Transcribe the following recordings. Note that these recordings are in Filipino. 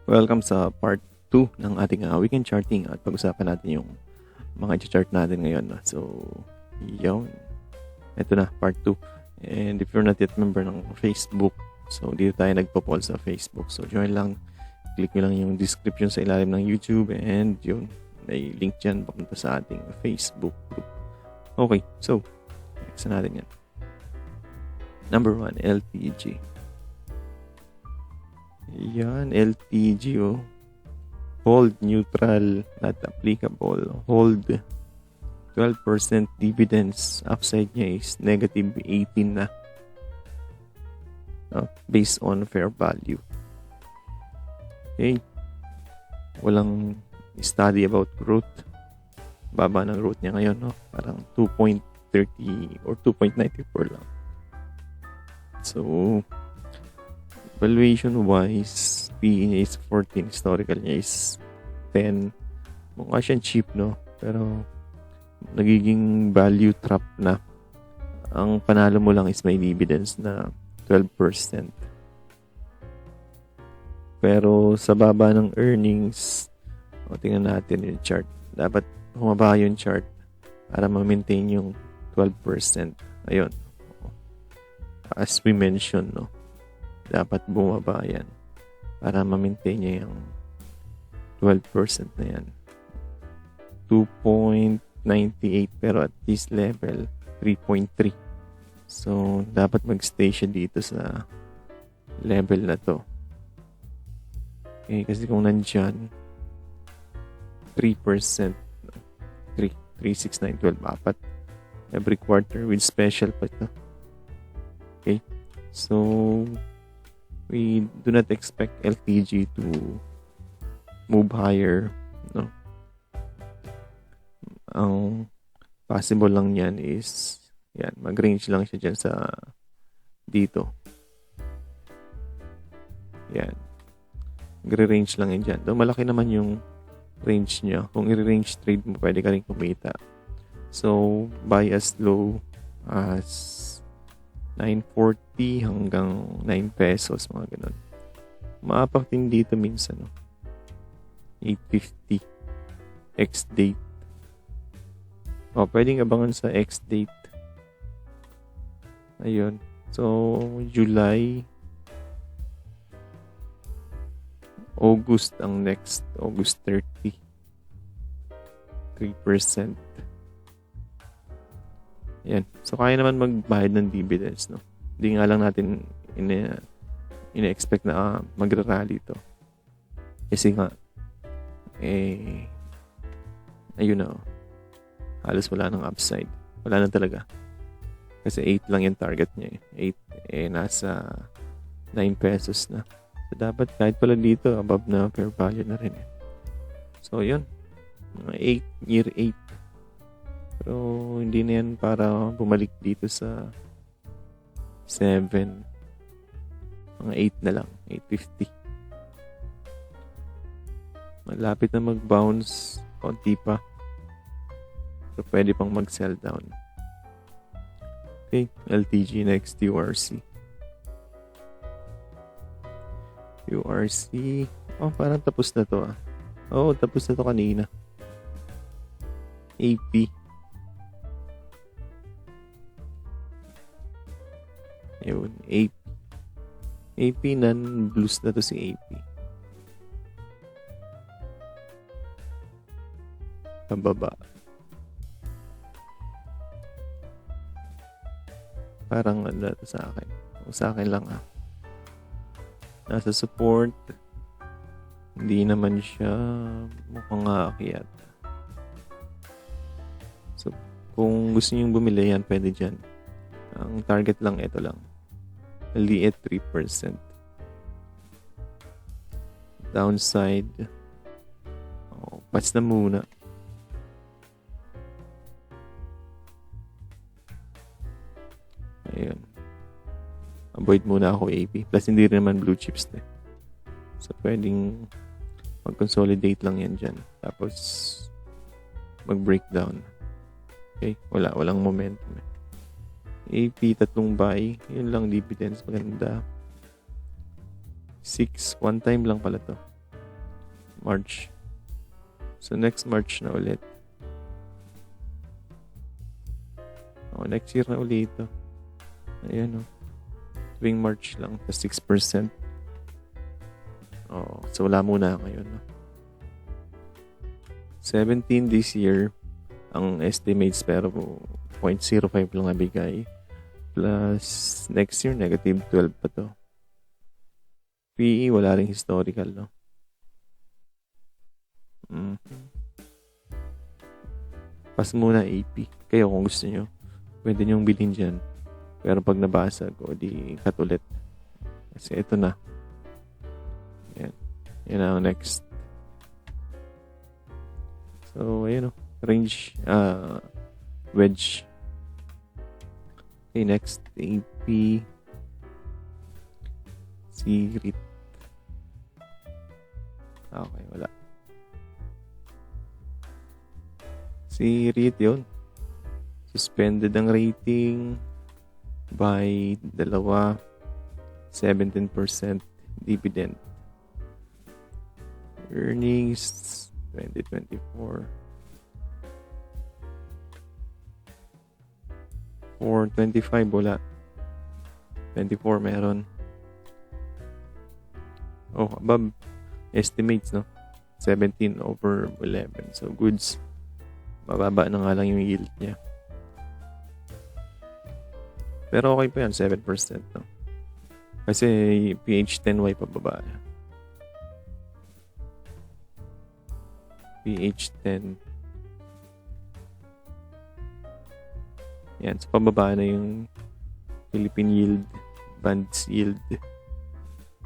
Welcome sa part 2 ng ating weekend charting at pag-usapan natin yung mga chart natin ngayon. So, yun. Ito na, part 2. And if you're not yet member ng Facebook, so dito tayo nagpo-poll sa Facebook. So, join lang. Click nyo lang yung description sa ilalim ng YouTube and yun, may link dyan papunta sa ating Facebook group. Okay, so, next natin yan. Number 1, LTG. Yan, LTG, oh. Hold, neutral, not applicable. Hold, 12% dividends. Upside niya is negative 18 na. Based on fair value. Okay. Walang study about growth. Baba ng growth niya ngayon, no? Parang 2.30 or 2.94 lang. So, valuation wise, PE niya is 14, historical niya is 10. Mukha siyang cheap, no? Pero nagiging value trap na. Ang panalo mo lang is may dividends na 12%. Pero sa baba ng earnings, tingnan natin yung chart. Dapat humaba yung chart para ma-maintain yung 12%. Ayun. As we mentioned, no? Dapat bumaba yan para ma-maintain niya yung 12% na yan. 2.98 pero at this level 3.3. So dapat mag-stay siya dito sa level na to. Okay, kasi kung nandyan 3%, 36912 apat every quarter with special pa ito. Okay, so we do not expect LTG to move higher, no? Ang possible lang yan is yan, mag-range lang siya dyan sa dito. Yan. Mag-range lang yan dyan. Though malaki naman yung range niya. Kung i-range trade mo, pwede ka rin kumita. So, buy as low as 9.40 hanggang 9 pesos, mga ganun. Maapak din dito minsan, no? 8.50 X-date. Pwedeng abangan sa X-date. Ayun. So, July, August ang next. August 30. 3%. Yan. So, kaya naman magbayad ng dividends, no? Hindi nga lang natin ina-expect na magra-rally ito. Kasi nga, ayun na, halos wala ng upside. Wala na talaga. Kasi 8 lang yung target niya. 8, nasa 9 pesos na. So, dapat kahit pala dito, above na fair value na rin. So, yun. Mga 8, year 8. Pero hindi na yan para bumalik dito sa 7. Mga 8 na lang. 8.50. Malapit na mag-bounce. Konti pa. So pwede pang mag-sell down. Okay. LTG next. URC. URC. Parang tapos na to, ah. Tapos na to kanina. AP. Ayun, AP. AP non-blues na to si AP. Pababa. Parang ano to sa akin. Sa akin lang, ah. Nasa support. Hindi naman siya mukhang aakyat. So, kung gusto niyong bumili yan, pwede dyan. Ang target lang, ito lang. LDE 3%. Downside. Patch na muna. Ayun. Avoid muna ako AP. Plus, hindi rin naman blue chips na. So, pwedeng mag-consolidate lang yan dyan. Tapos, mag-breakdown. Okay? Walang momentum. AP, tatlong buy. Yun lang, dividends. Maganda. 6. One time lang pala to. March. So, next March na ulit. Next year na ulit ito. Ayan, tuwing March lang, tas 6%. So wala muna ngayon. 17 this year, ang estimates, pero 0.05 lang nabigay. Plus, next year, negative 12 pa to. PE, wala ring historical, no? Pas muna AP. Kayo kung gusto nyo, pwede nyong bilhin dyan. Pero pag nabasag, di cut ulit. Kasi ito na. Yan ang next. So, ayun range, wedge. Okay, next, AP. Sirit. Okay, wala. Sirit yun. Suspended ang rating by 17% dividend. Earnings 2024 425 wala. 24 meron. Above estimates, no? 17 over 11. So goods, mababa na nga lang yung yield niya. Pero okay pa yan, 7%, no? Kasi PH10Y pababa. PH10. Yan, so pababa na yung Philippine yield, bonds yield.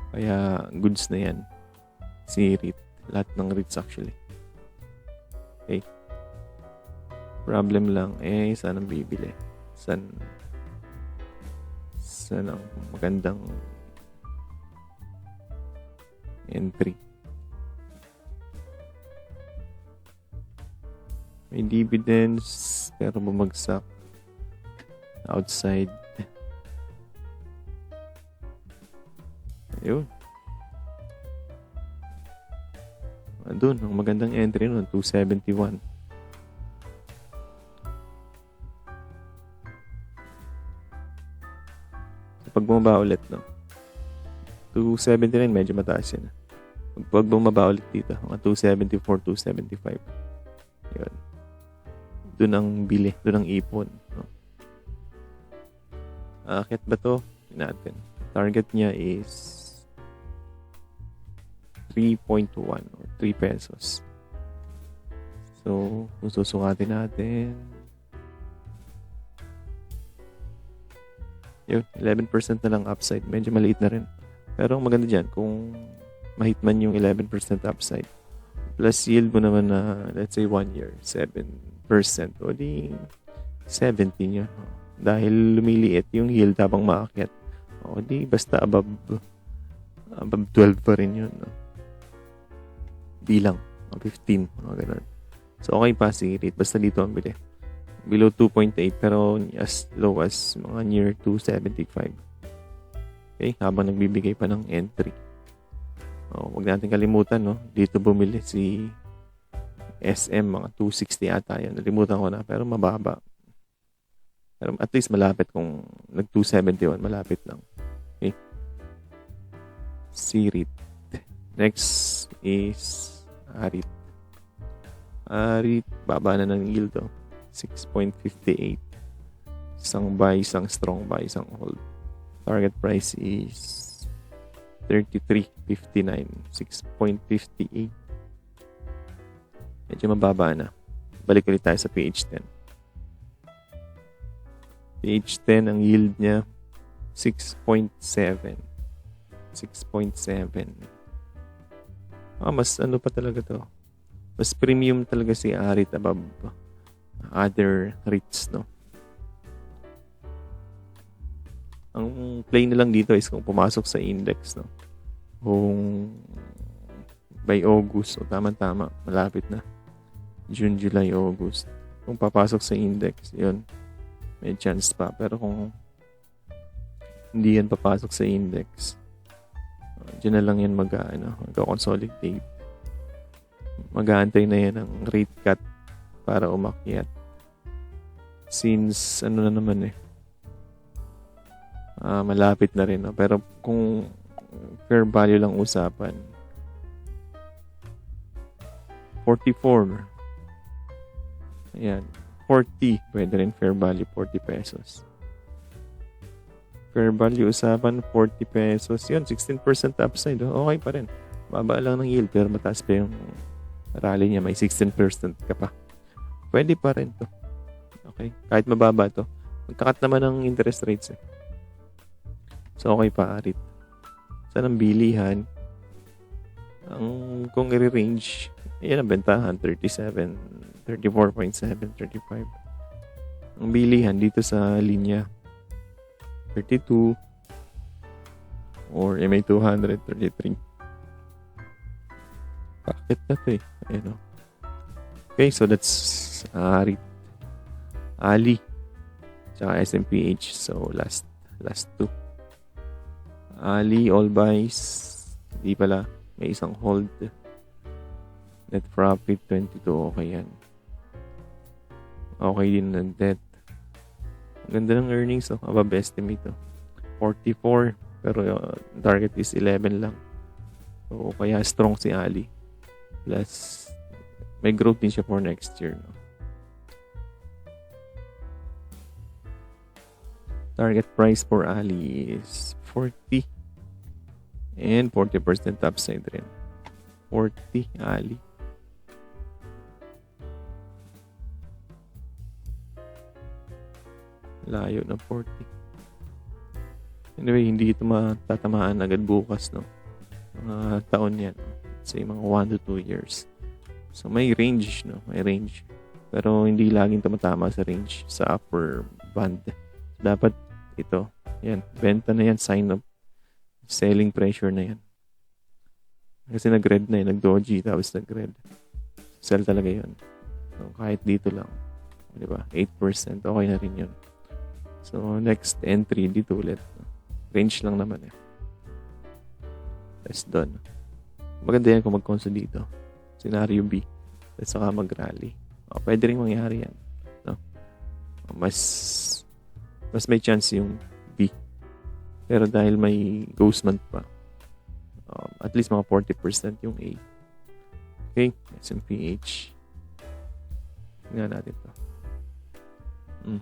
Kaya goods na yan. Si REIT. Lahat ng REITs actually. Okay. Problem lang, saan ang bibili? Saan ang magandang entry? May dividends pero bumagsak outside. Ayun. Doon, ang magandang entry nun, 271. Pag bumaba ulit, 279, medyo mataas yan. Pag bumaba ulit dito, mga 274, 275. Yun. Doon ang bili, doon ang ipon. Akit ba to? Natin. Target niya is 3.1 or 3 pesos. So, kung susukatin natin, yun, 11% na lang upside. Medyo maliit na rin. Pero maganda dyan, kung mahit man yung 11% upside, plus yield mo naman na, let's say, 1 year, 7%, o di 17 yun. Dahil lumiliit yung yield habang maakyat, o di basta above 12 pa rin yun. Di lang, 15, mga ganun. So, okay pa si rate. Basta dito ang bili. Below 2.8 pero as low as mga near 275. Okay, habang nagbibigay pa ng entry. Huwag natin kalimutan, no? Dito bumili si SM, mga 260 ata yan. Nalimutan ko na, pero mababa. Pero at least malapit kung nag-271, malapit lang. Okay. Sirit. Next is Arit. Arit, baba na ng yield, 6.58. Isang buy, isang strong buy, isang hold. Target price is 33.59. 6.58. Medyo mababa na. Balik ulit tayo sa PH10. PH10, ang yield niya 6.7. 6.7. Mas ano pa talaga to. Mas premium talaga si Arit above other REITs, no? Ang play na lang dito is kung pumasok sa index, no? Kung by August, tama-tama, malapit na. June, July, August. Kung papasok sa index, yun, may chance pa. Pero kung hindi yan papasok sa index, dyan na lang yan mag-consolidate. mag-aantay na yan ng rate cut para umakyat. Since, ano na naman malapit na rin. No? Pero kung fair value lang usapan, 44. Ayan. 40. Pwede rin fair value, 40 pesos. Fair value usapan, 40 pesos. Yun, 16% upside. Oh. Okay pa rin. Baba lang ng yield, pero mataas pa yung rally niya. May 16% ka pa. Pwede pa rin to. Okay? Kahit mababa to. Magkakat naman ng interest rates So, okay pa, Arit. Saan ang bilihan? Kung i-range, yan ang bentahan, 37, 34.7, 35. Ang bilihan dito sa linya, 32 or MA 233. Bakit na to Ayun, Okay, so that's Arit, Ali, tsaka SMPH. So, last two. Ali, all buys. Hindi pala. May isang hold. Net profit, 22. Okay yan. Okay din ng debt. Ang ganda ng earnings. Above estimate. 44. Pero target is 11 lang. So, kaya strong si Ali. Plus, may growth din siya for next year. Target price for Ali is 40 and 40% upside rin. 40 Ali. Layo na 40. Anyway, hindi ito matatamaan agad bukas, no? Mga taon yan. Say, mga 1 to 2 years. So, may range, no? May range. Pero, hindi laging tumatama sa range, sa upper band. Dapat ito. Yan. Benta na yan. Sign of selling pressure na yan. Kasi nag-red na nag-doji, tapos nag-red. Sell talaga yun. So, kahit dito lang. Diba? 8%. Okay na rin yun. So, next entry dito ulit. Range lang naman That's done. Maganda yan kung mag-console dito. Scenario B. At saka mag-rally. Pwede rin mangyari yan. No? Mas may chance yung B. Pero dahil may ghost month pa, at least mga 40% yung A. Okay? SMPH. Tingnan natin to.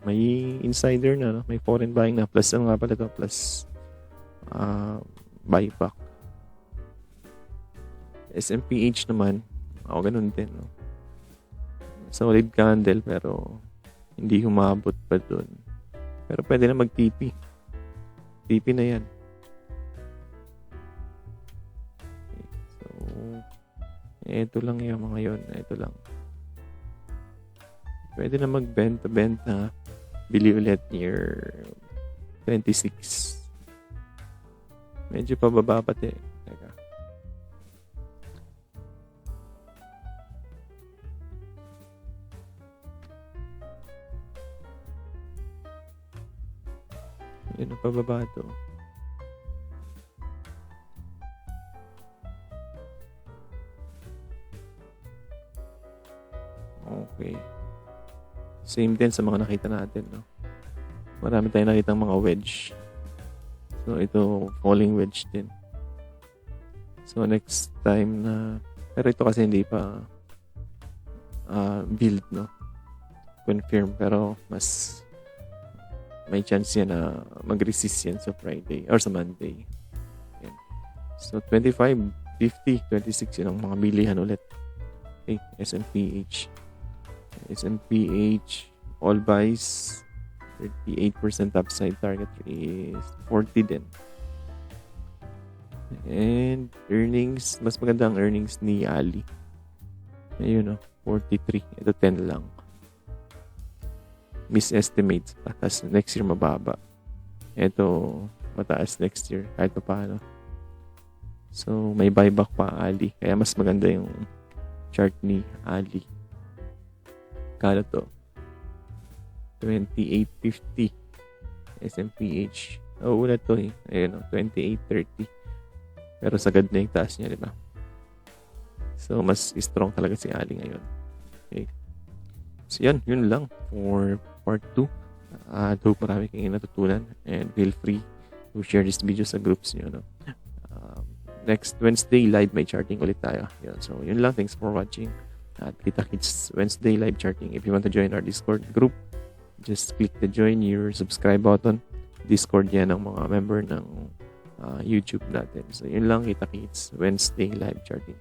May insider na, no? May foreign buying na. Plus, ano nga pala to? Plus, buyback. SMPH naman, ganun din, no? Solid candle, pero hindi humabot pa dun. Pero pwede na mag-TP. TP na yan. Okay, so, eto lang yung mga yun. Eto lang. Pwede na magbenta-benta. Bili ulit near 26. Medyo pababa pati. Teka. Yun ang pababa to. Okay. Same din sa mga nakita natin, no? Marami tayong nakita mga wedge. So, ito, falling wedge din. So, next time na... Pero ito kasi hindi pa build, no? Confirm. Pero, mas may chance yan na mag-resist yan sa Friday or sa Monday. Yan. So, 25, 50, 26 yun ang mga bilihan ulit. Okay, SMPH. SMPH, all buys, 38% upside, target is 40 din. And earnings, mas maganda ang earnings ni Ali. Ayun, 43. Ito 10 lang. Misestimates pa. Tapos next year mababa. Ito mataas next year kahit pa paano. So may buyback pa Ali. Kaya mas maganda yung chart ni Ali. Kala to 2850 SMPH. Una to Ayun 2830. Pero sagad na yung taas niya, di ba? So, mas strong talaga si Ali ngayon. Okay. So, yun lang for part 2. I hope marami kayong natutunan and feel free to share this video sa groups nyo. No? Next Wednesday, live may charting ulit tayo. Yun. So, yun lang. Thanks for watching. At kita-kits Wednesday live charting. If you want to join our Discord group, just click the join your subscribe button. Discord yan ng mga member ng YouTube natin. So, yun lang. Kita-kits Wednesday live charting.